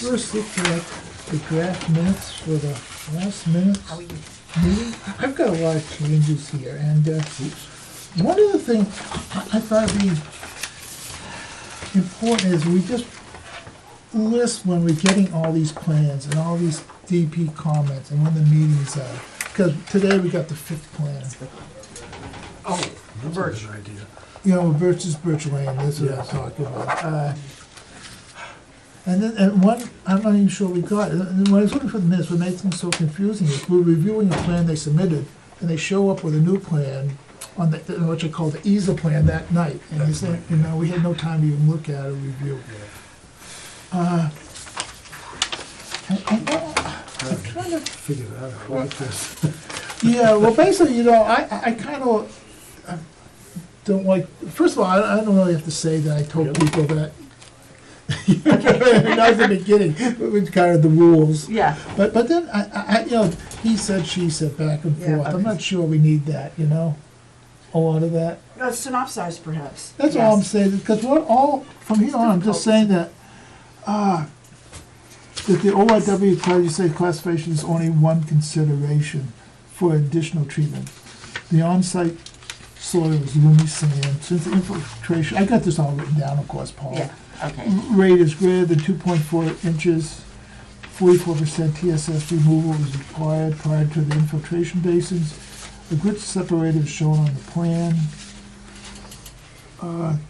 first look at the draft minutes for the last minutes How are you? meeting. I've got a lot of changes here, and one of the things I thought would be important is we just list when we're getting all these plans and all these DP comments and when the meetings are. Because today we got the 5th plan. Oh, Birch idea. You know, versus Birch Lane, that's what I'm talking about. And then, and one, I'm not even sure we got, and when I was looking for the minutes, what makes things so confusing is we're reviewing a plan they submitted, and they show up with a new plan on the, what you call the easel plan that night. And you say, you know, we had no time to even look at or review. I'm trying to Figure that out, like this. yeah, well, basically, you know, I kind of don't like, first of all, I don't really have to say that I told people that, not at the beginning, it was kind of the rules. Yeah. But then, you know, he said, she said, back and Yeah, forth. I'm okay. not sure we need that, you know, a lot of that. Synopsize perhaps. That's all I'm Yes. saying, because we're all, from here on, I'm just saying that the OIW classification is only one consideration for additional treatment. The on-site soil is loamy sand, since the infiltration, I got this all written down, of course, Paul. Yeah, okay. Rate is greater than 2.4 inches, 44% TSS removal is required prior to the infiltration basins. The grit separator is shown on the plan.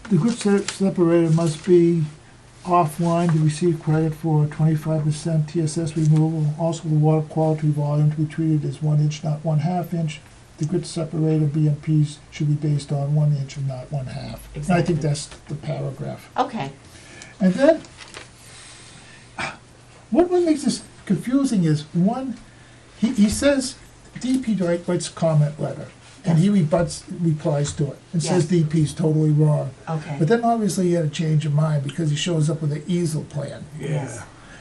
The grit separator must be offline to receive credit for 25% TSS removal. Also, the water quality volume to be treated as 1 inch, not 1/2 inch. The grit separator BMPs should be based on 1 inch and not 1/2. And I Exactly. think that's the paragraph. Okay. And then, what makes this confusing is, one, he says, DP writes a comment letter, and he replies to it, and says Yes. DP's totally wrong. Okay. But then obviously he had a change of mind, because he shows up with an easel plan. Yes.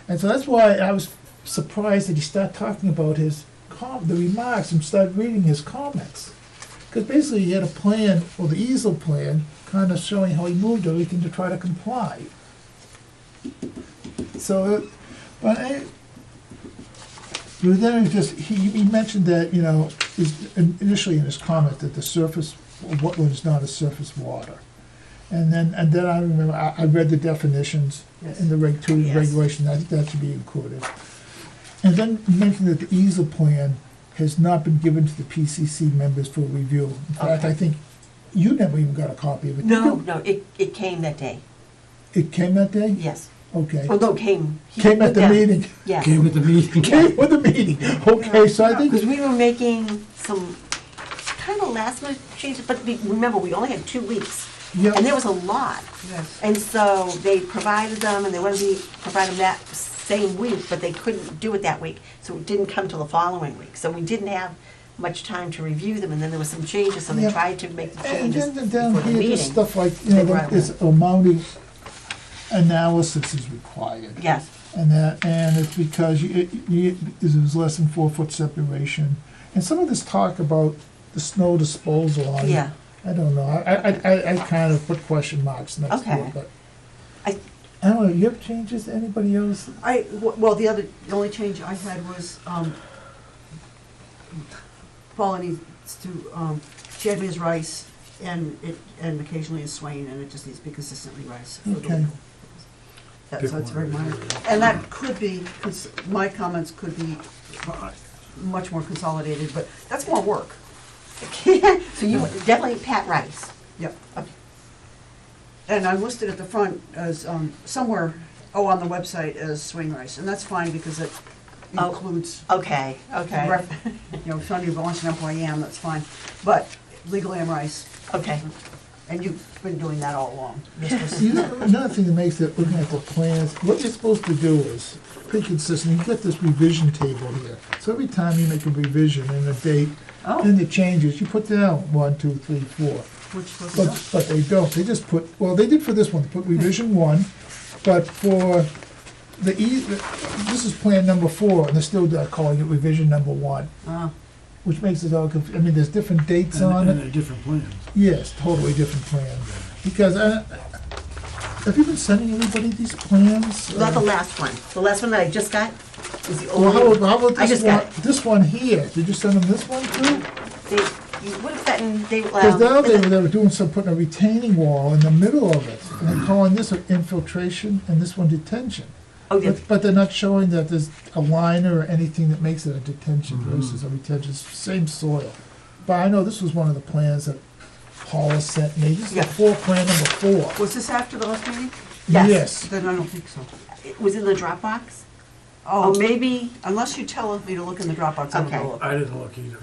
And so that's why I was surprised that he started talking about his, the remarks, and started reading his comments. Because basically he had a plan, or the easel plan, kind of showing how he moved everything to try to comply. So, but then it just, he mentioned that, you know, initially in his comment, that the surface, wetland is not a surface water. And then I remember, I read the definitions in the Reg 2 Yes. regulation, I think that should be included. And then he mentioned that the easel plan has not been given to the PCC members for review. In fact, Okay. I think you never even got a copy of it. did No, you? no, it came that day. It came that day? Yes. Okay. Oh, no, came. he Came at went the down. meeting. Yes. Came at the meeting. Came with the meeting. Okay, so I think, Because we were making some kind of last minute changes, but remember, we only had 2 weeks. yeah. And there was a lot. Yes. And so they provided them, and they wanted to provide them that same week, but they couldn't do it that week. So it didn't come till the following week. So we didn't have much time to review them, and then there was some changes, so they Yeah. tried to make the And changes then down before the here, just meeting. stuff like, you know, They brought this amounting analysis is required. Yes, And it's because it was less than 4 foot separation. And some of this talk about the snow disposal on it, yeah. I don't know, I kind of put question marks next to Okay. it, but. I- I don't know, you have changes, anybody else? Well, the only change I had was, Paula needs to, she had me as Rice, and occasionally as Swain, and it just needs to be consistently Rice. for the Okay. legal. So it's very minor. And that could be, my comments could be much more consolidated, but that's more work. So you definitely Pat Rice. Yep. Okay. And I'm listed at the front as, somewhere, on the website as Swain Rice, and that's fine because it Oh. includes, Okay, okay, you know, if somebody wants to know who I am, that's fine. But legally I'm Rice, okay. and you've been doing that all along. This was- You know, another thing that makes it, looking at the plans, what you're supposed to do is pretty consistent, you get this revision table here. So every time you make a revision and a date, Oh, and the changes, you put down 1, 2, 3, 4. Which was, But they don't, they just put, well, they did for this one, they put revision 1, but for this is plan number 4, and they're still calling it revision number 1, which makes it all I mean, there's different dates on And it. they're different plans. Yes, totally different plan. Because have you been sending everybody these plans? Not the last one. The last one that I just got is the Well, only. how about I this just one, got it. this one here? Did you send them this one too? You would have gotten, Because now they were doing some, putting a retaining wall in the middle of it, and they're calling this an infiltration and this one detention. oh, yeah, But they're not showing that there's a liner or anything that makes it a detention versus a retention, it's same soil. But I know this was one of the plans that Paula sent me, this is Yeah. the floor plan number 4. Was this after the last meeting? Yes. Yes, Then I don't think so. it was in the Dropbox? Oh, Oh, maybe, unless you tell me to look in the Dropbox, I'm Okay. gonna look. I didn't look either.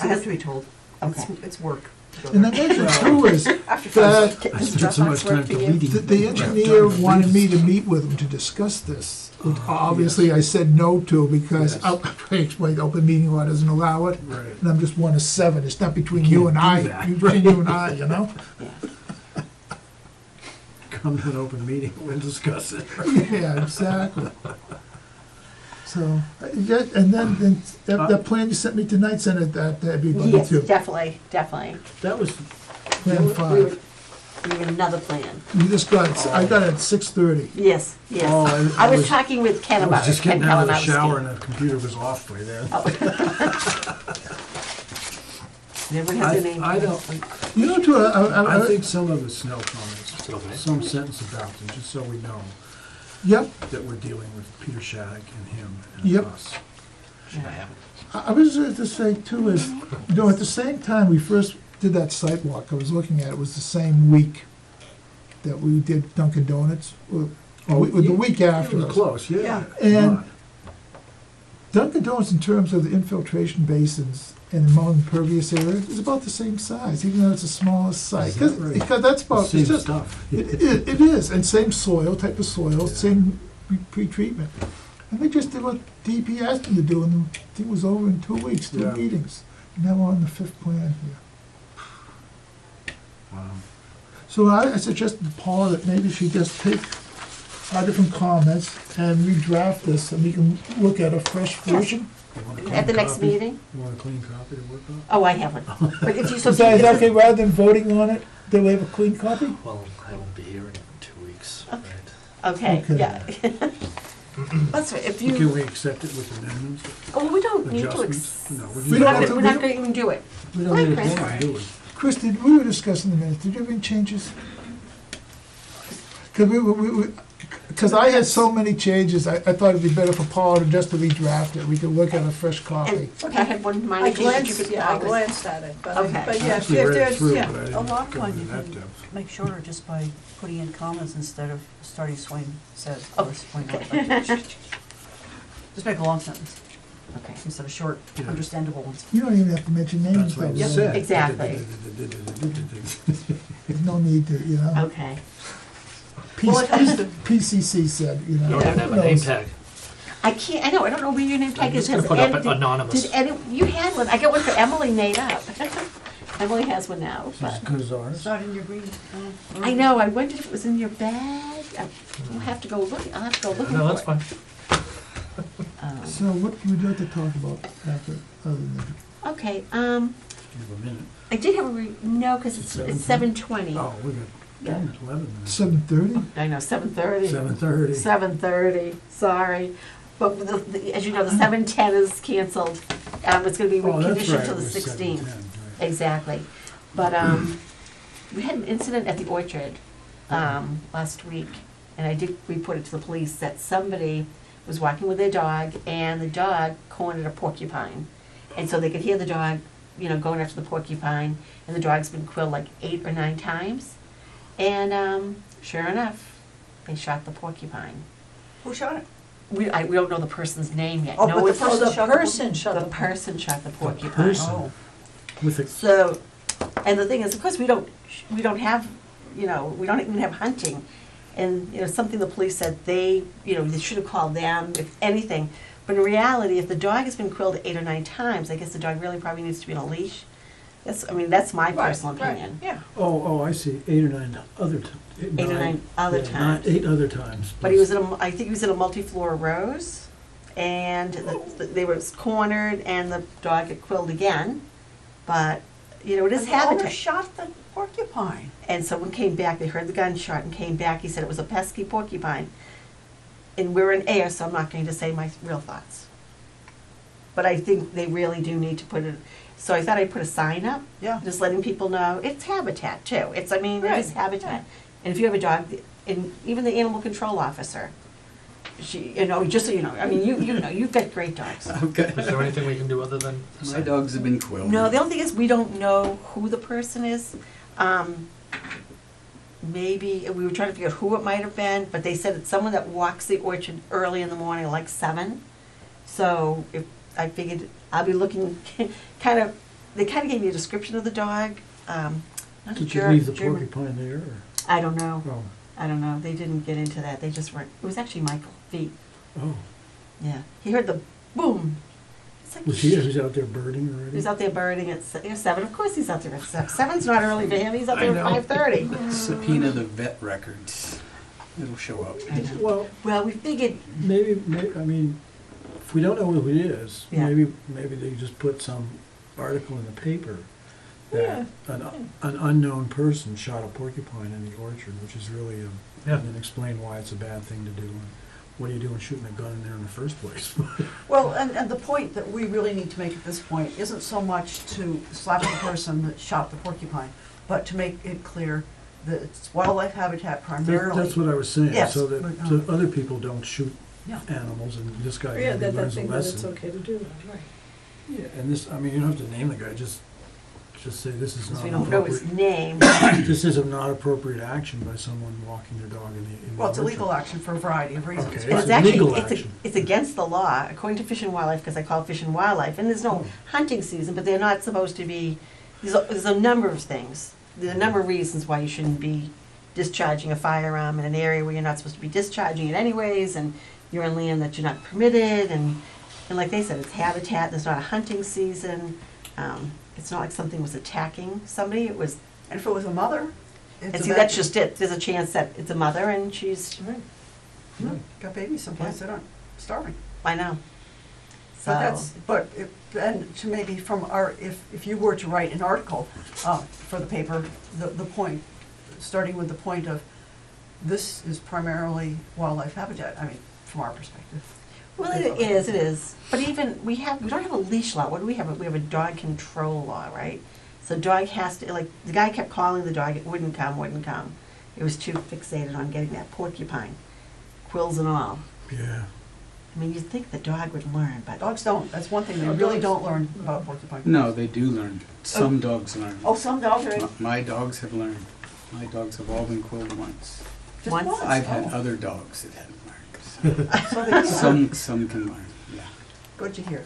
I have to be told. Okay. It's work. to go and the there. next one too is After that I spent so much time deleting. the engineer wanted me to meet with him to discuss this. Which obviously I said no to because Yes. I explained the open meeting law doesn't allow it. Right. And I'm just one of 7, it's not between You you and can't I, do that. between you and I, you know? Come to an open meeting, we'll discuss it. Yeah, exactly. So, yeah, and then that plan you sent me tonight, sent it that to everybody yes, too. definitely, definitely. That was, Plan We 5. have another plan. You just got, it. I got it at 6:30. Yes, yes. Oh, I was talking with Ken I about was it. just getting Ken out of the Kalinowski. shower and the computer was off by then. Everyone has their name. I don't, You know, too, I think some of the Snell comments, some sentence about them, just so we know Yep, that we're dealing with Peter Shattuck and him Yep. and us. I was going to say too is, you know, at the same time we first did that site walk, I was looking at, it was the same week that we did Dunkin' Donuts, or the week after. You were close, yeah. And Dunkin' Donuts, in terms of the infiltration basins and among impervious areas, is about the same size, even though it's the smallest site. Is that right? Because that's about, Same it's just, stuff. it is, and same soil, type of soil, same pre-treatment. And they just did what DEP asked them to do, and the thing was over in 2 weeks, 2 Yeah. meetings. And now we're on the 5th plan here. Wow. So I suggested to Paula that maybe she just take our different comments and redraft this, and we can look at a fresh version. You want a clean At the next copy? meeting? You want a clean copy to work on? Oh, I have one. But if you, so Is that if- okay, rather than voting on it, that we have a clean copy? Well, I won't be here in 2 weeks, right? Okay, Okay. yeah. Let's, if Can you, we accept it with amendments? oh, we don't need to, Adjustments? No, We don't have to- we're not going to even do it. We don't need a Chris. plan, do we? Chris, we were discussing the minutes, did you have any changes? Because I had so many changes, I thought it'd be better for Paula to just to redraft it, we could look at a fresh copy. And I had one minor I change that you glanced, could yeah, I always- glanced at it, but, Okay. but I yeah, actually if read it there's, through, yeah. but I A didn't long go one, into you that can depth. make shorter just by putting in commas instead of starting Swain says, Oh, or Swain not. Just make a long sentence Okay. instead of short, Yeah. understandable ones. You don't even have to mention names, That's what though, you really. said. Exactly. There's no need to, you know. Okay. Well, it has to- PCC said, you know. You don't have a name tag. I can't, I know, I don't know where your name tag is. just gonna Has put up Ed- anonymous. Did any, you had one, I got one for Emily made up. Emily has one now, As but, good as It's ours. not in your green. I know, I wondered if it was in your bag. I'll have to go look, I'll have to go looking for it. No, that's fine. So what would you like to talk about after, other than that? Okay, Give a minute. I did have a, no, because it's 7:20. Oh, we got, Yeah. 11 minutes. 7:30? I know, 7:30. 7:30. 7:30, sorry. But as you know, the 7:10 is canceled. It's gonna be Oh, that's reconditioned right, till it the was 16th. 7:10, right. Exactly. But, we had an incident at the Orchard, last week, and I did report it to the police that somebody was walking with their dog, and the dog cornered a porcupine. And so they could hear the dog, you know, going after the porcupine, and the dog's been quilled like 8 or 9 times. And, sure enough, they shot the porcupine. Who shot it? We don't know the person's name yet. Oh, No, but the it's- Oh, the shot the- person shot the the. person shot the porcupine. person. Oh, With a, So, and the thing is, of course, we don't have, you know, we don't even have hunting. And, you know, something the police said they, you know, they should have called them, if anything. But in reality, if the dog has been quilled 8 or 9 times, I guess the dog really probably needs to be on a leash. That's my personal opinion. yeah. oh, I see, 8 or 9 other times. 8 or 9 other times. 8 other times. But he was in I think he was in a multi-floor rose, and they were cornered, and the dog got quilled again. But, you know, it is And the owner habitat. shot the porcupine. And someone came back, they heard the gunshot and came back, he said it was a pesky porcupine. And we're in air, so I'm not going to say my real thoughts. But I think they really do need to put it, so I thought I'd put a sign up, Yeah. just letting people know, it's habitat too, it's, I mean, it is Right, habitat. And if you have a dog, and even the animal control officer, she, you know, just so you know, I mean, you know, you've got great dogs. Okay. Is there anything we can do other than? My dogs have been quilled. No, the only thing is, we don't know who the person is. Maybe, we were trying to figure out who it might have been, but they said it's someone that walks the orchard early in the morning, like 7. So if, I figured I'll be looking, they kind of gave me a description of the dog. Not a Did you Ger- leave the German- porcupine there, or? I don't know. Oh, I don't know. They didn't get into that. They just weren't, it was actually Michael Feet. oh. Yeah. He heard the boom. It's like, Was he out there birding already? He was out there birding at 7. Of course he's out there at 7. 7's not early for him. He's out there at 5:30. Subpoena the vet records. It'll show up. I know. Well, Well, we figured, maybe, I mean, if we don't know who it is, Yeah. maybe they just put some article in the paper that an unknown person shot a porcupine in the orchard, which is really, Yeah. and then explain why it's a bad thing to do. And what are you doing shooting a gun in there in the first place? Well, and the point that we really need to make at this point isn't so much to slap the person that shot the porcupine, but to make it clear that it's wildlife habitat primarily. That's what I was saying, Yes, so that, but, so other people don't shoot Yeah. animals, and this guy Yeah, maybe that learns a thing that it's lesson. okay to do that, right. Yeah, and this, I mean, you don't have to name the guy, just say this is because not we don't know his appropriate. name. This is a not appropriate action by someone walking their dog in the Well, it's orchard. illegal action for a variety of reasons. Okay. And It's it's actually, legal it's, action. it's against the law, according to Fish and Wildlife, because I call it Fish and Wildlife, and there's no Oh. hunting season, but they're not supposed to be, there's a number of things. There's a number of reasons why you shouldn't be discharging a firearm in an area where you're not supposed to be discharging it anyways, and you're on land that you're not permitted, and like they said, it's habitat, there's not a hunting season. It's not like something was attacking somebody, it was, And if it was a mother, and it's see, a that's bad- just it, there's a chance that it's a mother and she's, Yeah, got babies someplace that aren't starving. I know. So, But that's, but, and to maybe from our, if you were to write an article for the paper, the point, starting with the point of, this is primarily wildlife habitat, I mean, from our perspective. well, it is, but even, we don't have a leash law, what do we have? We have a dog control law, right? So dog has to, like, the guy kept calling the dog, it wouldn't come. It was too fixated on getting that porcupine, quills and all. Yeah. I mean, you'd think the dog would learn, but, Dogs don't, that's one thing, they really don't learn about porcupine. No, they do learn. Some dogs learn. Oh, some dogs are, My dogs have learned. My dogs have all been quilled once. just Once? once. I've had Oh. other dogs that haven't learned. So they can. Some can learn, yeah. Good to hear.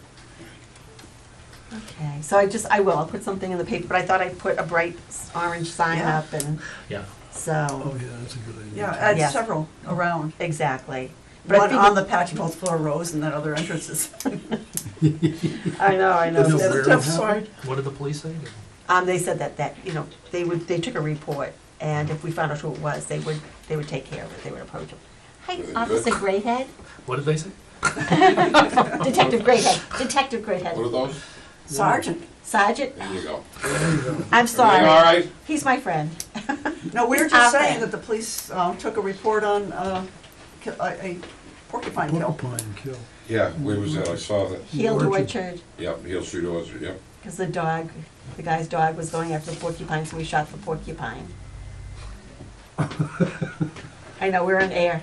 okay. So I'll put something in the paper, but I thought I'd put a bright orange sign Yeah. up, and Yeah. so, Oh, yeah, that's a good idea. Yeah, add Yes. several around. exactly. But I One figured- on the patch both floor rows and then other entrances. I know. Doesn't That's where a it tough happened? side. What did the police say? They said that, you know, they took a report, and if we found out who it was, they would take care of it, they would approach him. Hi, Officer Grayhead, What did they say? Detective Grayhead, What are those? Sergeant. Sergeant, There you go. I'm Everything all sorry, right? he's my friend. No, we were just Out saying there. that the police took a report on a porcupine kill. Porcupine kill. Yeah, where was that? I saw that. Healed Orchard, Yep, Hill Street Orchard, yep. because the guy's dog was going after the porcupine, so we shot the porcupine. I know, we're in air.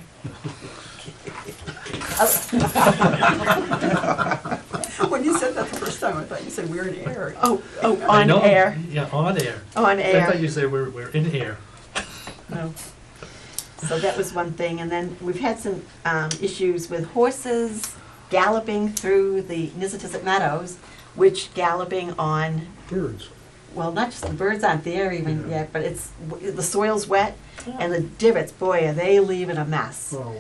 When you said that the first time, I thought you said we were in air. Oh, I on know. air, Yeah, on air. on I thought air. you said we're in air. No. So that was one thing, and then we've had some issues with horses galloping through the Nissitissit Meadows, which galloping on, Birds. well, not just the birds aren't there even Yeah. yet, but the soil's wet, and the divots, boy, are they leaving a mess. Oh, wow.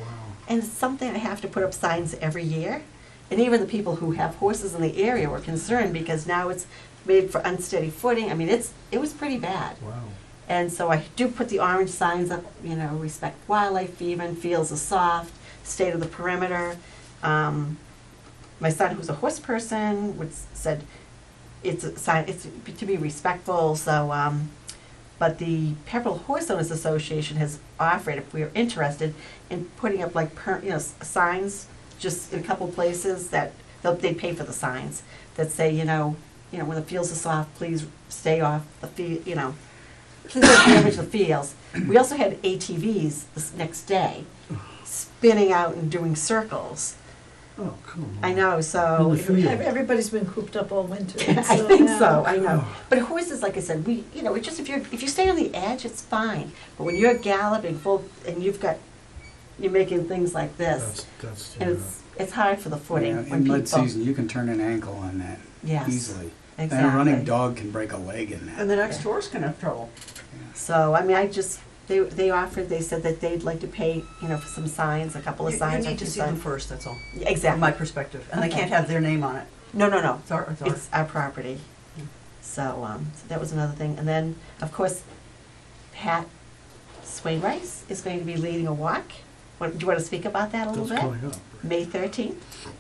And it's something I have to put up signs every year. And even the people who have horses in the area were concerned because now it's made for unsteady footing. I mean, it was pretty bad. Wow. And so I do put the orange signs up, you know, respect wildlife even, fields are soft, state of the perimeter. My son, who's a horse person, said, it's a sign, it's to be respectful, so, but the Pepperell Horse Owners Association has offered, if we're interested, in putting up like, signs, just in a couple places that, they pay for the signs, that say, when the fields are soft, please stay off the field, please don't damage the fields. We also had ATVs this next day, spinning out and doing circles. Oh, come on. I know, so. In the field. Everybody's been cooped up all winter. I think yeah. so, I know. But horses, like I said, it's just, if you stay on the edge, it's fine. But when you're galloping full, and you're making things like this, That's, and it's hard for the footing Yeah, when in people. mud season, you can turn an ankle on that Yes, easily. exactly. And a running dog can break a leg in that. And the next horse can have trouble. So, they offered, they said that they'd like to pay, for some signs, a couple of You signs. or need to two see them signs. first, that's all, from Exactly. my perspective. And they Okay. can't have their name on it. No, It's our, it's our property. So that was another thing. And then, of course, Pat Swain Rice is going to be leading a walk. Do you want to speak about that a little That's bit? coming up. May 13th?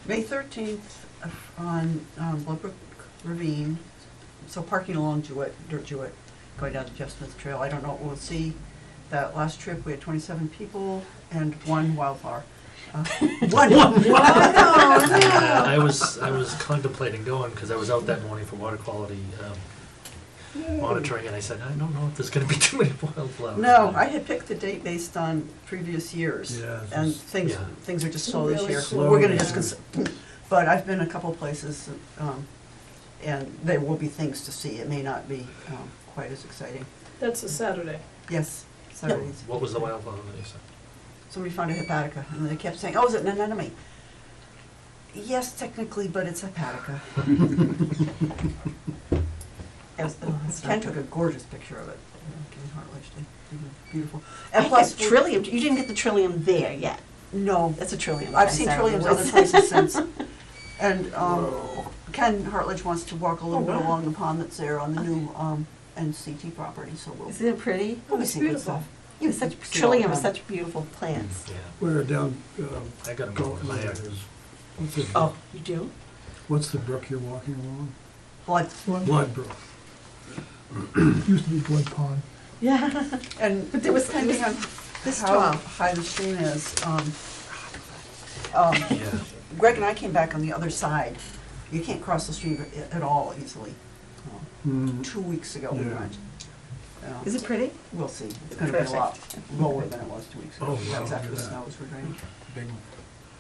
May 13th on Bloodbrook Ravine, so parking along Dirt Jewett, going down to Jeff Smith Trail. I don't know what we'll see. That last trip, we had 27 people and one wildflower. One. I was contemplating going, because I was out that morning for water quality monitoring, and I said, I don't know if there's gonna be too many wildflowers. No, I had picked the date based on previous years. Yeah, it's And just- things, Yeah. things are just slow this Really year. slow, We're gonna yeah. just, but I've been a couple places, and there will be things to see. It may not be quite as exciting. That's a Saturday. Yes, Saturdays. What was the wildflower that you said? Somebody found a hepatica, and they kept saying, oh, is it an anemone? Yes, technically, but it's hepatica. Ken took a gorgeous picture of it. Ken Hartledge did. It was beautiful. And plus, Trillium, you didn't get the Trillium there yet. no, That's a Trillium. I've I'm seen sorry. trilliums other places since. And Ken Hartledge wants to walk a little bit along the pond that's there on the new NCT property, so we'll. Isn't it pretty? we'll it's see good beautiful. stuff. Yeah, such, See all Trillium the is time. such beautiful plants. Yeah, We're down, I got them going Gulf in my Lake. area. What's the, Oh, you do? what's the brook you're walking along? Blood. Blood Brook. Used to be Blood Pond. Yeah. And But there was- depending on this how tall. high the stream is, Yeah. Greg and I came back on the other side. You can't cross the stream at all easily. Mm, 2 weeks ago we Yeah. went. Is it pretty? We'll see. It's gonna be a lot lower than it was 2 weeks ago. Oh, That was wow, after the look at snows were draining. Big one.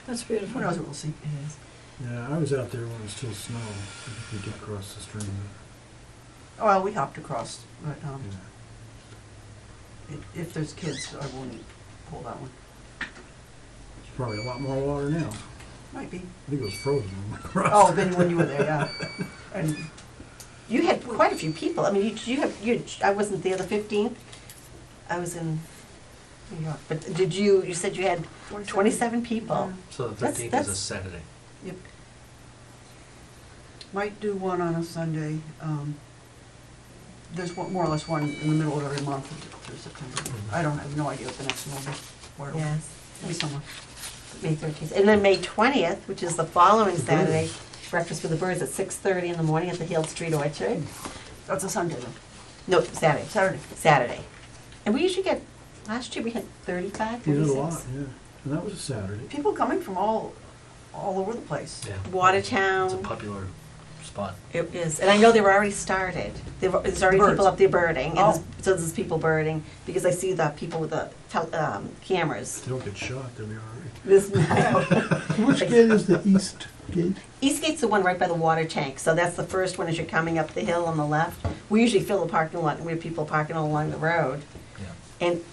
That's Who beautiful. knows what we'll see. It is. Yeah, I was out there when it was still snow. I think we did cross the stream. Well, we hopped across, but Yeah. if there's kids, I wouldn't pull that one. There's probably a lot more water now. Might be. I think it was frozen when we crossed. Oh, then when you were there, yeah. And You had quite a few people. I mean, I wasn't there the 15th. I was in New York. But you said you had 27 people. So the That's- 13th is a that's- Saturday. Yep. Might do one on a Sunday. There's more or less one in the middle of every month through September. I have no idea what the next one will be. Where it'll Yes. be somewhere. May 13th. And then May 20th, which is the following Saturday, breakfast for the birds at 6:30 in the morning at the Hill Street Orchard. That's a Sunday though. No, Saturday. Saturday. Saturday. And we usually get, last year we had 35, We did 36. a lot, yeah. And that was a Saturday. People coming from all over the place. Yeah. Watertown. It's a popular spot. It is, and I know they've already started. There's already Birds. people up there birding, and Oh. so there's people birding, because I see the people with the cameras. If they don't get shot, they'll be all right. This, Which gate is the east gate? Eastgate's the one right by the water tank, so that's the first one as you're coming up the hill on the left. We usually fill the parking lot, and we have people parking along the road. Yeah. And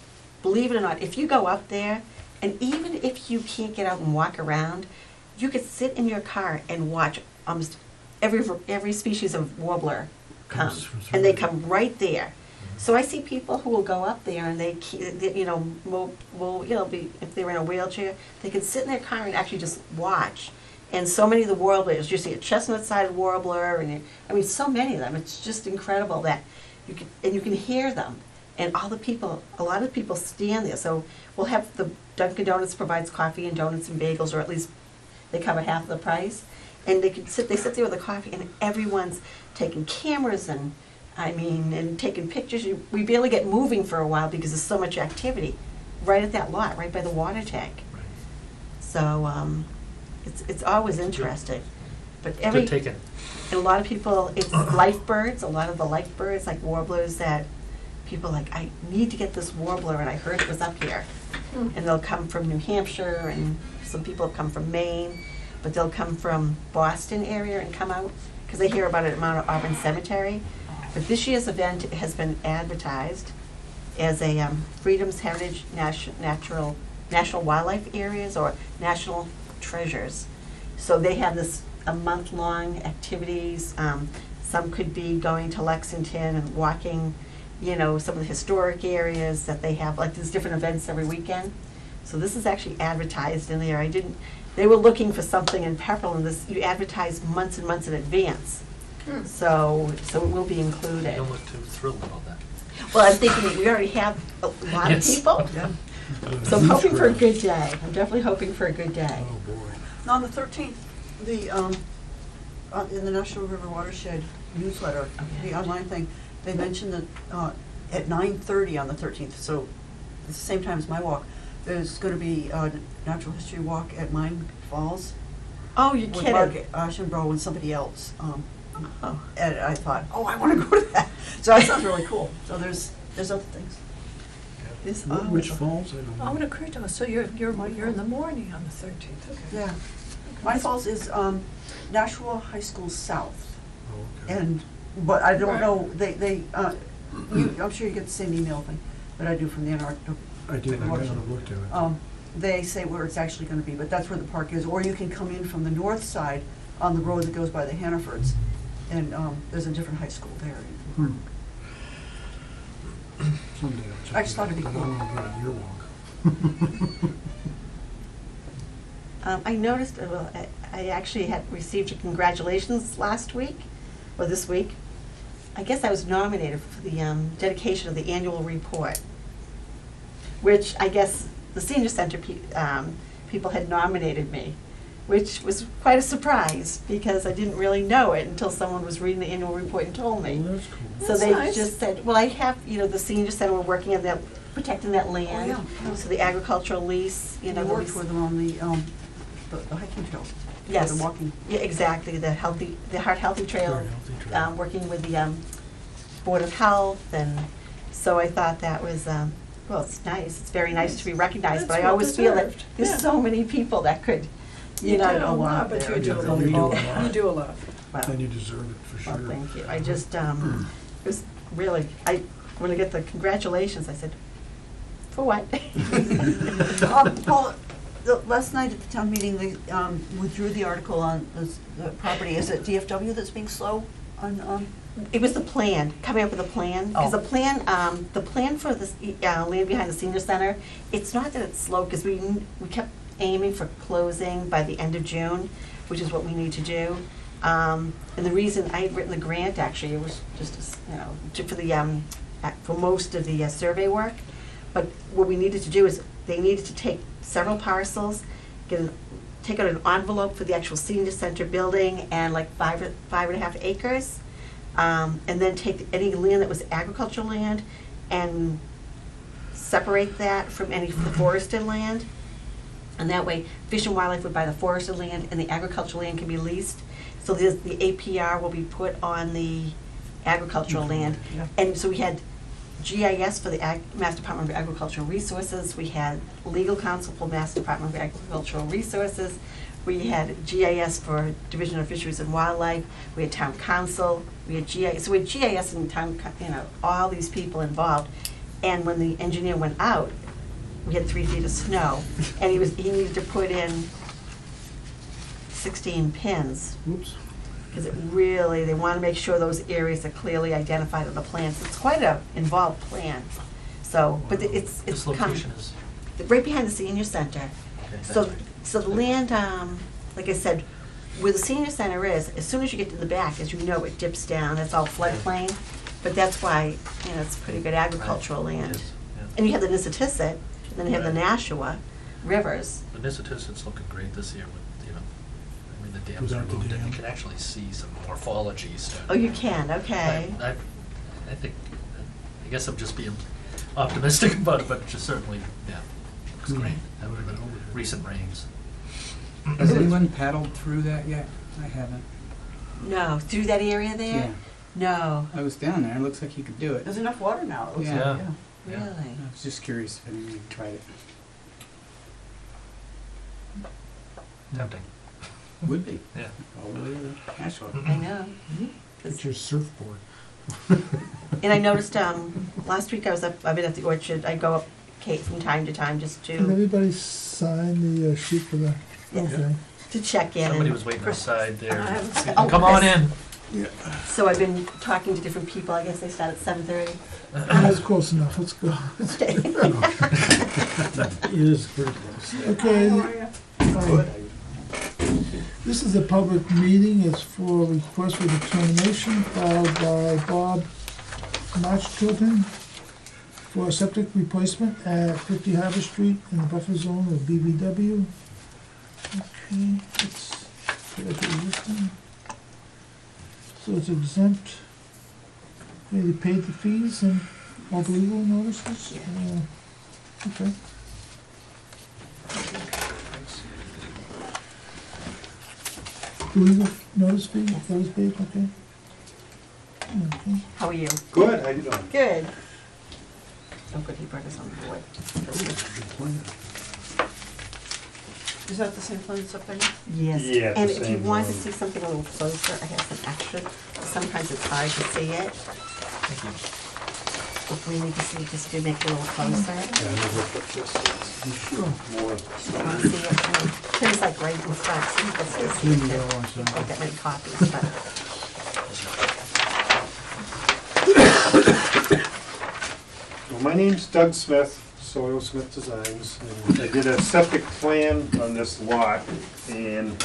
believe it or not, if you go up there, and even if you can't get out and walk around, you could sit in your car and watch almost every species of warbler come, Comes from and they through. come right there. So I see people who will go up there and they will be, if they're in a wheelchair, they can sit in their car and actually just watch. And so many of the warblers, you see a chestnut-sided warbler, and I mean, so many of them. It's just incredible that you can hear them. And all the people, a lot of people stand there. So we'll have the Dunkin' Donuts provides coffee and donuts and bagels, or at least they cover half the price. And they sit there with a coffee, and everyone's taking cameras and, and taking pictures. We barely get moving for a while because there's so much activity right at that lot, right by the water tank. Right. So, it's always interesting. But Good taken. and a lot of people, it's life birds, a lot of the life birds, like warblers, that people like, I need to get this warbler, and I heard it was up here. And they'll come from New Hampshire, and some people have come from Maine, but they'll come from Boston area and come out, because they hear about it at Mount Auburn Cemetery. But this year's event has been advertised as a Freedom's Heritage National Wildlife Areas, or National Treasures. So they have this a month-long activities. Some could be going to Lexington and walking, some of the historic areas that they have, like there's different events every weekend. So this is actually advertised in there. They were looking for something in Pepperell, and you advertise months and months in advance. So it will be You included. don't look too thrilled about that. Well, I'm thinking we already have a lot of Yes. people, so I'm hoping for a good day. I'm definitely hoping for a good day. Oh, boy. Now, on the 13th, in the National River Watershed newsletter, the online thing, they mentioned that at 9:30 on the 13th, so at the same time as my walk, there's going to be a natural history walk at Mine Falls Oh, you're with Mark kidding. Ashenbrough and somebody else. Oh. And I thought, I want to go to that. So that sounds really cool. So there's other things. This Which falls? I don't know. Oh, it occurred to us, so you're in the morning on the 13th, okay. Yeah. Mine Falls is Nashua High School South. Oh, okay. But I don't Right. know, I'm sure you get the same email thing that I do from the Antarctic. I did, I went and looked at it. They say where it's actually gonna be, but that's where the park is. Or you can come in from the north side on the road that goes by the Hannafords. And there's a different high school there. Hmm. Someday I'll check I just it thought out, it'd be but cool. I don't want to get a year long. I noticed, I actually had received a congratulations last week, or this week. I guess I was nominated for the dedication of the annual report, which I guess the senior center people had nominated me, which was quite a surprise, because I didn't really know it until someone was reading the annual report and told me. Well, that's cool. So That's they nice. just said, well, I have, the senior center, we're working on that, protecting that land. yeah. So the agricultural lease, I the worked lease- with them on the hiking trails. Yes. The walking. Yeah, exactly, the Heart Healthy Trail, Heart Healthy Trail. working with the Board of Health, and so I thought that was, well, it's nice, it's very nice to be recognized, but That's I always feel that well-deserved. there's Yeah. so many people that could, You do know, a lot, but there. you do a Yeah, lot. you do a lot. You do a lot. Well, And you deserve it, for well, sure. thank you, I just, it was really, when I get the congratulations, I said, for what? Paul, last night at the town meeting, they withdrew the article on the property. Is it DFW that's being slow on? It was the plan, coming up with a plan, because Oh. the plan for this land behind the senior center, it's not that it's slow, because we kept aiming for closing by the end of June, which is what we need to do. And the reason I had written the grant, actually, it was just, for most of the survey work. But what we needed to do is, they needed to take several parcels, take out an envelope for the actual senior center building, and like 5.5 acres. And then take any land that was agricultural land and separate that from any forested land. And that way, Fish and Wildlife would buy the forested land, and the agricultural land can be leased. So the APR will be put on the agricultural land. Yeah. And so we had GIS for the Mass Department of Agricultural Resources. We had legal counsel for Mass Department of Agricultural Resources. We had GIS for Division of Fisheries and Wildlife. We had town council. We had GIS. So we had GIS and town, all these people involved. And when the engineer went out, we had 3 feet of snow, and he needed to put in 16 pins, Oops. because they want to make sure those areas are clearly identified on the plans. It's quite a involved plan. So, but it's This location is, right behind the senior center. okay, that's So, right. so the land, like I said, where the senior center is, as soon as you get to the back, as you know, it dips down, it's all floodplain. But that's why, it's pretty good agricultural Right. land. It is, yeah. And you have the Nissitissit, then you have the Right. Nashua rivers. The Nissitisset's looking great this year with, the dam's Without the removed, and dam. you can actually see some morphology starting. Oh, you can, okay. I think, I guess I'm just being optimistic about it, but just certainly, yeah, looks great. That would have been recent rains. Has anyone paddled through that yet? I haven't. No, through that area Yeah, there? No, I was down there, it looks like you could do it. There's enough water now, it looks like, Yeah. yeah. Yeah. really? I was just curious if anyone tried it. Tempting. Would be. Yeah. All the way to Ashland. I know. It's your surfboard. And I noticed, last week I've been at the orchard, I go up Kate from time to time just Did to everybody sign the sheet for the, Yeah. okay. check in. Somebody and- was waiting outside there. I haven't seen Oh, Come on Chris. in. So I've been talking to different people, I guess they start at 7:30. That's close enough, let's go. It is pretty close. Okay, How are you? this is a public meeting, it's for a request for determination filed by Bob Marchtilton for a septic replacement at 50 Harbor Street in the buffer zone of BBW. Okay, let's get it existing. So it's exempt. Okay, they paid the fees and all the legal notices? Okay. The legal notice fee, that was paid, okay? Okay. How are you? Good, how you doing? Good. Oh, good, he brought us on board. Is that the same plan that's up there? Yes. Yeah, it's And the if you same want to one. see something a little closer, I have some extra. Sometimes it's hard to see it. Thank you. If we need to see, just to make it a little closer. Yeah, I'm gonna put this, Sure. more, If you want to see it, Tim's like right in front, so you can see it. Maybe they'll want some. Don't get many copies, but. well, my name's Doug Smith, Soil Smith Designs, and I did a septic plan on this lot, and,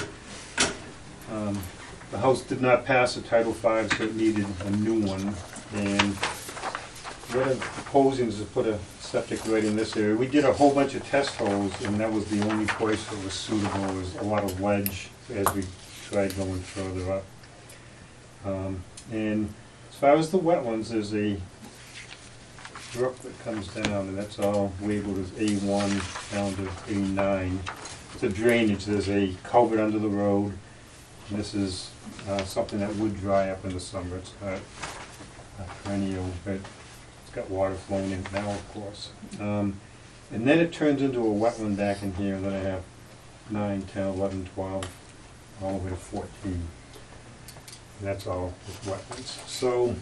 the house did not pass a Title V, so it needed a new one, and what I'm proposing is to put a septic right in this area. We did a whole bunch of test holes, and that was the only place that was suitable. There was a lot of ledge as we tried going further up. And as far as the wetlands, there's a brook that comes down, and that's all labeled as A1 down to A9. It's a drainage, there's a culvert under the road, and this is something that would dry up in the summer. It's not a perennial, but it's got water flowing in now, of course. And then it turns into a wetland back in here, and then I have 9, 10, 11, 12, all the way to 14. And that's all with wetlands. So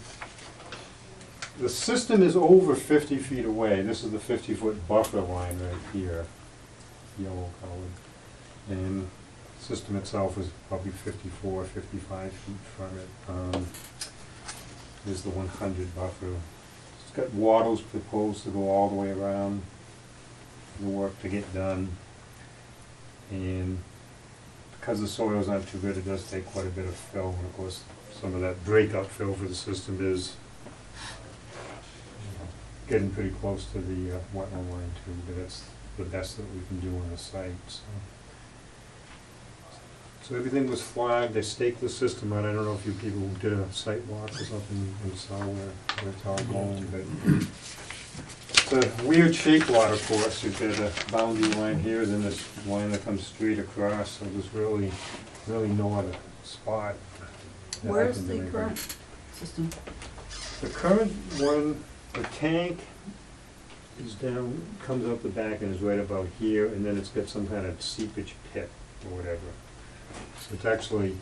the system is over 50 feet away. This is the 50-foot buffer line right here, yellow colored. And the system itself is probably 54, 55 feet from it. There's the 100 buffer. It's got wattles proposed to go all the way around, the work to get done. And because the soil's not too good, it does take quite a bit of fill. And of course, some of that breakup fill for the system is getting pretty close to the wetland line too, but that's the best that we can do on the site. So everything was flagged. They staked the system out. I don't know if you people did a site walk or something and saw where it's all going, but it's a weird shaped lot, of course. You've got a boundary line here, then this line that comes straight across, so there's really no other spot. that I Where's can the do anything. current system? The current one, the tank is down, comes up the back and is right about here, and then it's got some kind of seepage pit or whatever. So it's actually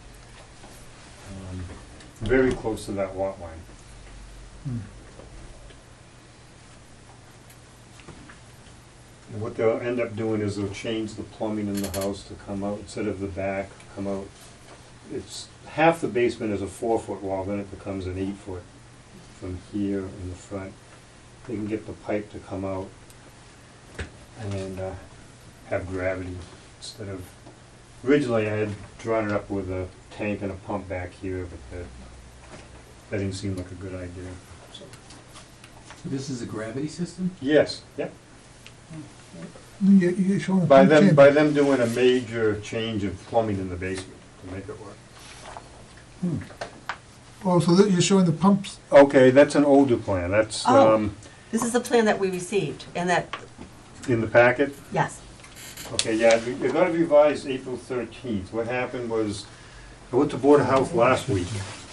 very close to that lot line. And what they'll end up doing is they'll change the plumbing in the house to come out, instead of the back, come out. It's, half the basement is a 4-foot wall, then it becomes an 8-foot from here in the front. They can get the pipe to come out and have gravity instead of, originally I had drawn it up with a tank and a pump back here, but that didn't seem like a good idea. So, This is a gravity system? yes, yep. You're showing a By pump them, chamber. by them doing a major change of plumbing in the basement, to make it work. Oh, so that you're showing the pumps, Okay, that's an older plan, that's, Oh. This is the plan that we received, and that, in the packet. yes. Okay, yeah, it got revised April 13th. What happened was, I went to Board of Health last week.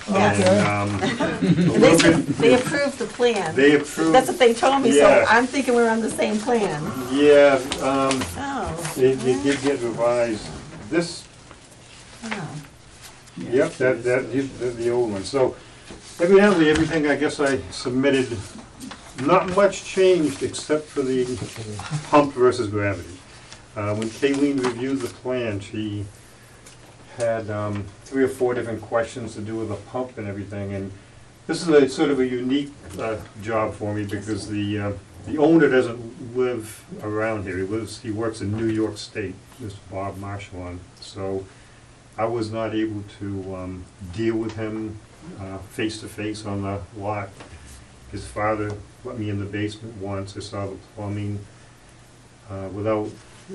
Yes. And, And they said they approved the plan. they approved. That's what they told me, so Yeah. I'm thinking we're on the same plan. Yeah, Oh. they did get revised. This, Oh. yep, the old one. So evidently, everything I guess I submitted, not much changed except for the pump versus gravity. When Kayleen reviewed the plan, she had 3 or 4 different questions to do with the pump and everything. And this is a sort of a unique job for me because the owner doesn't live around here. He works in New York State, Mr. Bob Marshallon. So I was not able to deal with him face to face on the lot. His father let me in the basement once. I saw the plumbing without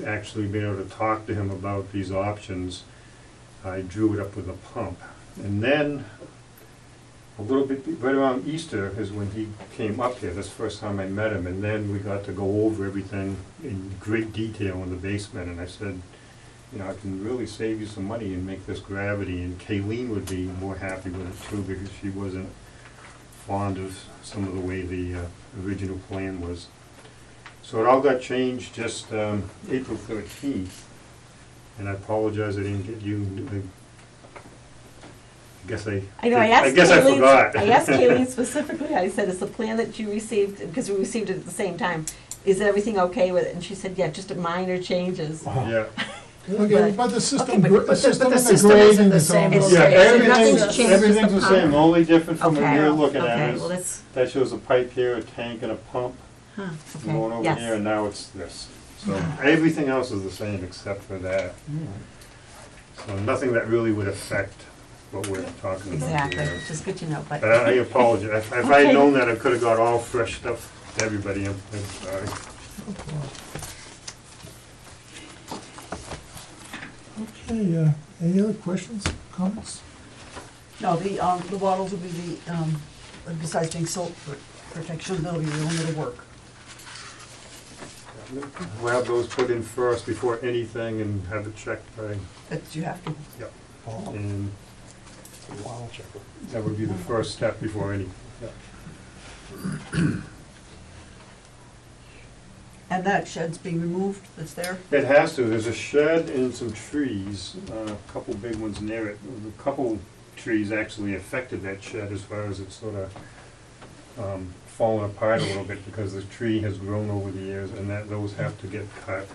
actually being able to talk to him about these options. I drew it up with a pump. And then, a little bit, right around Easter is when he came up here. That's the first time I met him. And then we got to go over everything in great detail in the basement. And I said, you know, I can really save you some money and make this gravity. And Kayleen would be more happy with it too because she wasn't fond of some of the way the original plan was. So it all got changed just April 13th. And I apologize I didn't get you. I guess I know, I asked guess I Kayleen, forgot. I asked Kayleen specifically, I said, is the plan that you received, because we received it at the same time, is everything okay with it? And she said, yeah, just minor changes. Yeah. okay, but the system, Okay, but the system the and the system isn't grading the is all same. the It's Yeah, same. Nothing's everything's, changed, everything's the just the same. The only difference from when Okay, you're looking at okay, it well, is that's, that shows a pipe here, a tank, and a pump huh, going okay, over yes. here, and now it's this. So everything else is the same except for that. So nothing that really would affect what we're talking about Exactly, here. which is good to know, but. But I apologize. If I Okay. had known that, I could have got all fresh stuff to everybody. I'm sorry. Okay, any other questions, comments? No, the bottles will be besides being silt protection, that'll be the only little work. We'll have those put in first before anything and have it checked by, That you have to. and that would be the first step before any. And that shed's being removed, that's there? It has to. There's a shed and some trees, a couple big ones near it. A couple trees actually affected that shed as far as it's sort of fallen apart a little bit because the tree has grown over the years and those have to get cut.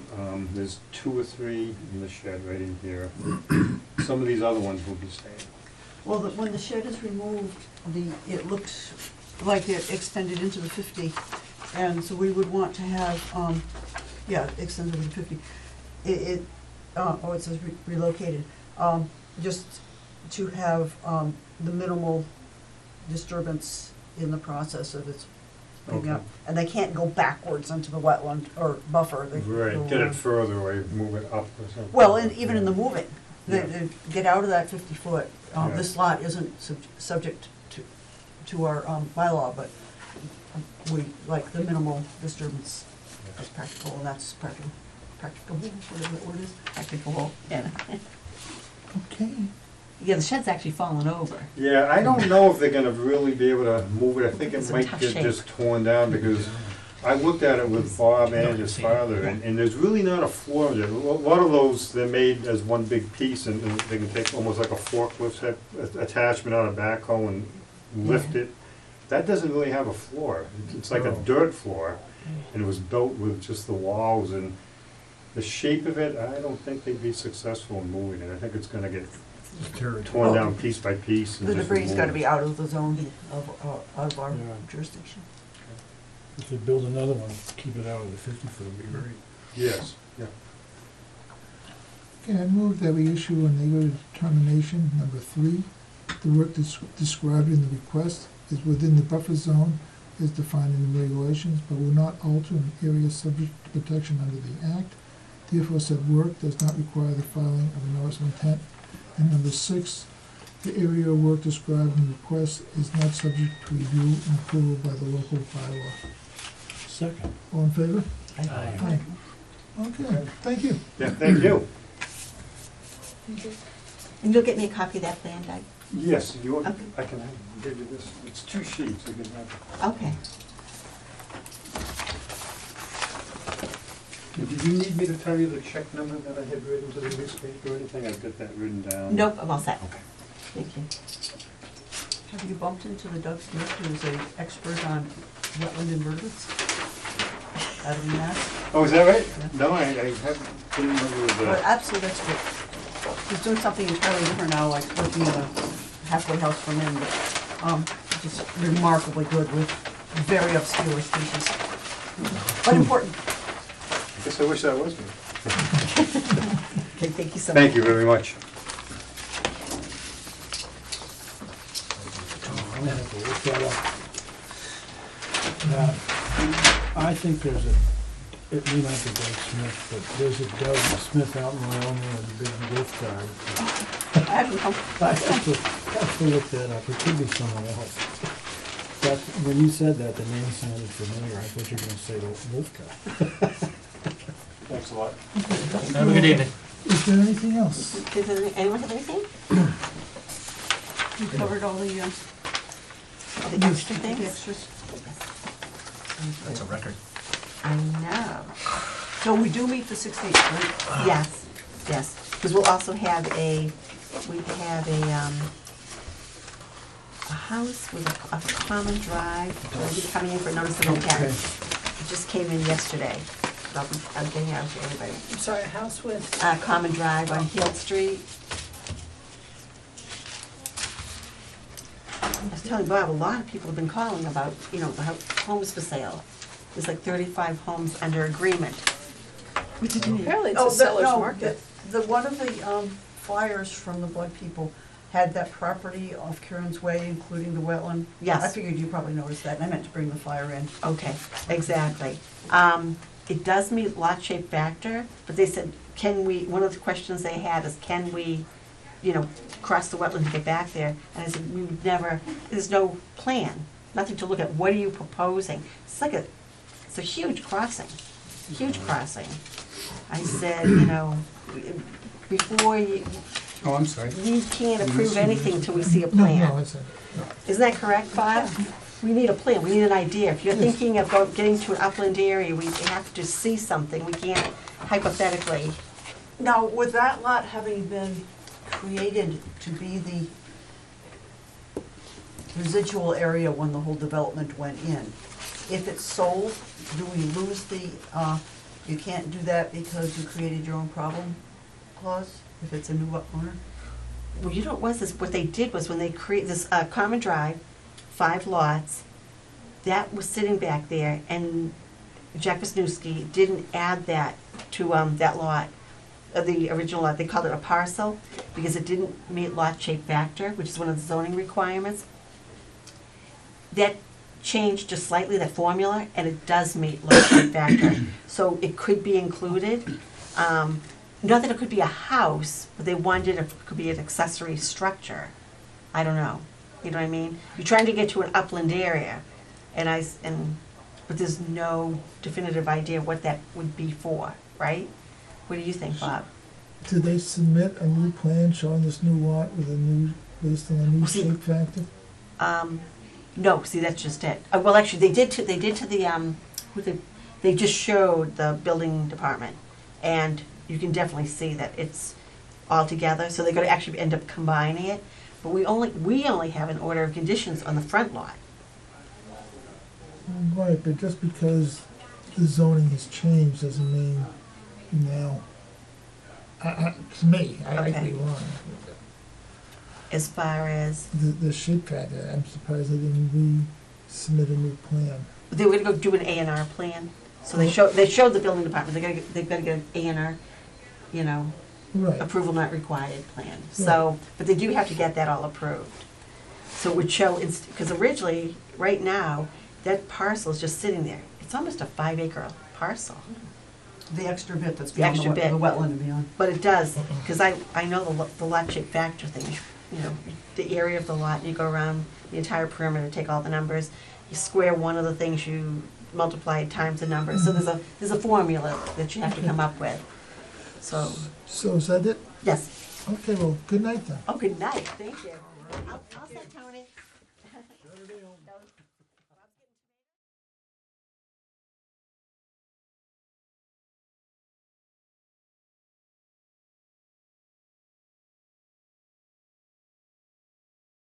There's 2 or 3 in the shed right in here. Some of these other ones will be staying. Well, when the shed is removed, it looks like it extended into the 50, and so we would want to have, extended into 50. It says relocated, just to have the minimal disturbance in the process of its picking up. Okay. And they can't go backwards into the wetland or buffer. They Right, go get it around. further away, move it up or something. Well, and even in the moving, Yeah. they get out of that 50-foot. Yeah. This lot isn't subject to our bylaw, but we like the minimal disturbance as practical, and that's practical, whatever that word is. Practical, yeah. Okay, Yeah, the shed's actually fallen over. Yeah, I don't know if they're gonna really be able to move it. I think It's it in might tough get shape. just torn down because I looked at it with Bob and his father, and there's really not a floor there. A lot of those, they're made as one big piece, and they can take almost like a forklift type attachment on a backhoe and lift it. That doesn't really have a floor. It's like a dirt floor, and it was built with just the walls, and the shape of it, I don't think they'd be successful in moving it. I think it's gonna get torn down piece by piece. and The just debris gotta moved. be out of the zone of our Yeah. jurisdiction. If they build another one, keep it out of the 50-foot would be great. Yes, yeah. okay, I move that we issue a negative determination, number 3. The work described in the request is within the buffer zone as defined in the regulations, but will not alter an area subject to protection under the Act. Therefore, said work does not require the filing of a notice of intent And number 6, the area of work described in the request is not subject to review and approval by the local bylaw. Second. All in favor? Aye. Aye. Okay, thank you. Yeah, thank you. And you'll get me a copy of that plan, Doug? Yes, you want, Okay. I can give you this, it's 2 sheets, you can have. Okay. Did you need me to tell you the check number that I had written to the newspaper or anything? I've got that written down. Nope, I'm all set. Okay. Thank you. Have you bumped into the Doug Smith, who's an expert on wetland invertebrates? Out of Mass? Oh, is that right? Yeah. No, I haven't, didn't know there was But a, absolute expert. He's doing something entirely different now, like working in a halfway house from him, but, just remarkably good with very obscure species. But important. I guess I wish I was here. Okay, thank you so much. Thank you very much. I'm gonna have to look that up. Now, I think there's a, it may not be Doug Smith, but there's a Doug Smith out in Wyoming with a big gift card. I don't know. I have to look that up, it could be someone else. But when you said that, the name sounded familiar, I thought you were gonna say Wolfka. Thanks a lot. Have a good evening. Is there anything else? Does anyone have anything? You covered all the extra the things? extras. That's a record. I know. So we do meet the 16th, right? Yes, yes, because we'll also have a house with a common drive, will be coming in for notice of intent. It just came in yesterday. I'm getting out to everybody. I'm sorry, a house with, Common drive on Hill Street. I was telling Bob, a lot of people have been calling about, the homes for sale. There's like 35 homes under agreement. We didn't. apparently it's a seller's market. One of the flyers from the Blood People had that property off Kieran's Way, including the wetland. Yes. I figured you probably noticed that, and I meant to bring the flyer in. Okay, exactly. It does meet lot shape factor, but they said, one of the questions they had is, can we, cross the wetland to get back there? And I said, we would never, there's no plan, nothing to look at. What are you proposing? It's a huge crossing, huge crossing. I said, before Oh, I'm sorry. we can't approve anything till we see a No, plan. no, it's, Isn't that correct, Bob? We need a plan, we need an idea. If you're Yes. thinking of getting to an upland area, we have to see something. We can't hypothetically. Now, with that lot having been created to be the residual area when the whole development went in, if it's sold, do we lose the, you can't do that because you created your own problem clause, if it's a new owner? Well, what they did was when they created this common drive, 5 lots, that was sitting back there, and Jack Wisniewski didn't add that to that lot, the original lot. They called it a parcel because it didn't meet lot shape factor, which is one of the zoning requirements. That changed just slightly, that formula, and it does meet lot shape factor. So it could be included. Not that it could be a house, but they wondered if it could be an accessory structure. I don't know. You know what I mean? You're trying to get to an upland area, but there's no definitive idea what that would be for, right? What do you think, Bob? did they submit a new plan showing this new lot based on a new See- shape factor? No, see, that's just it. Well, actually, they did to the, they just showed the building department, and you can definitely see that it's all together, so they're gonna actually end up combining it. But we only have an order of conditions on the front lot. Right, but just because the zoning has changed doesn't mean now. To me, I Okay. could be wrong. As far as, The shape factor, I'm surprised they didn't resubmit a new plan. they were gonna go do an A&R plan, so they showed the building department, they've gotta get an A&R, Right, approval not required plan. So, but they do have to get that all approved. So it would show, because originally, right now, that parcel is just sitting there. It's almost a 5-acre parcel. The extra bit that's The beyond the extra bit. the wetland and beyond. But it does, because I know the lot shape factor thing, you know, the area of the lot, you go around the entire perimeter, take all the numbers, you square one of the things, you multiply it times the number, so there's a formula that you have to come up with. So, So is that it? yes. Okay, well, good night then. Oh, good night, thank you. I'll set Tony.